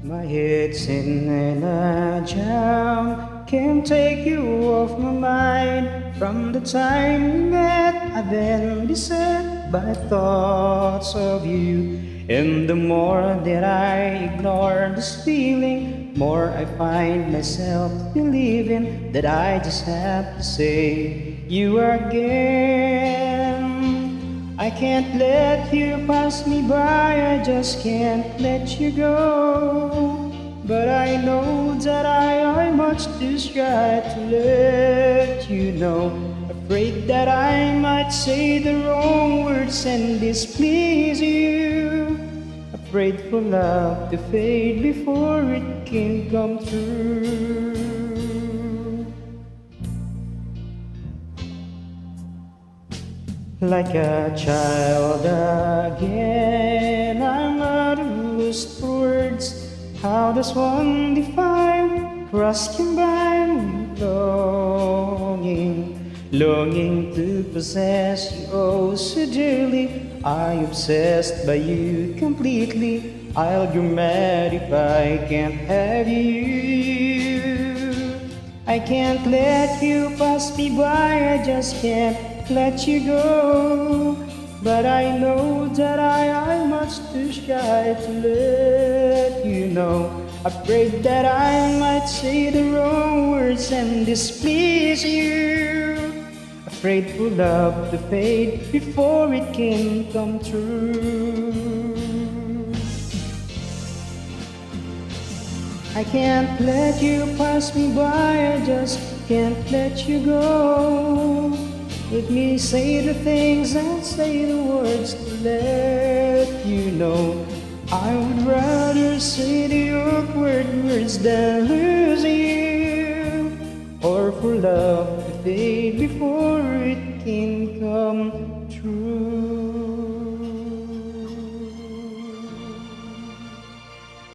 My head's in a jam, can't take you off my mind. From the time we met, I've been beset by thoughts of you. And the more that I ignore this feeling, more I find myself believing that I just have to say you again. I can't let you pass me by, I just can't let you go. But I know that I much too shy to let you know. Afraid that I might say the wrong words and displease you. Afraid for love to fade before it can come true. Like a child again, I'm at a lost for words. How does one define cross combined with longing? Longing to possess you oh so dearly. I'm obsessed by you completely. I'll get mad if I can't have you. I can't let you pass me by, I just can't let you go. But I know that I'm much too shy to let you know. Afraid that I might say the wrong words and displease you. Afraid for love to fade before it can come true. I can't let you pass me by, I just can't let you go. Let me say the things and say the words to let you know. I would rather say the awkward words than lose you, or for love to fade before it can come true.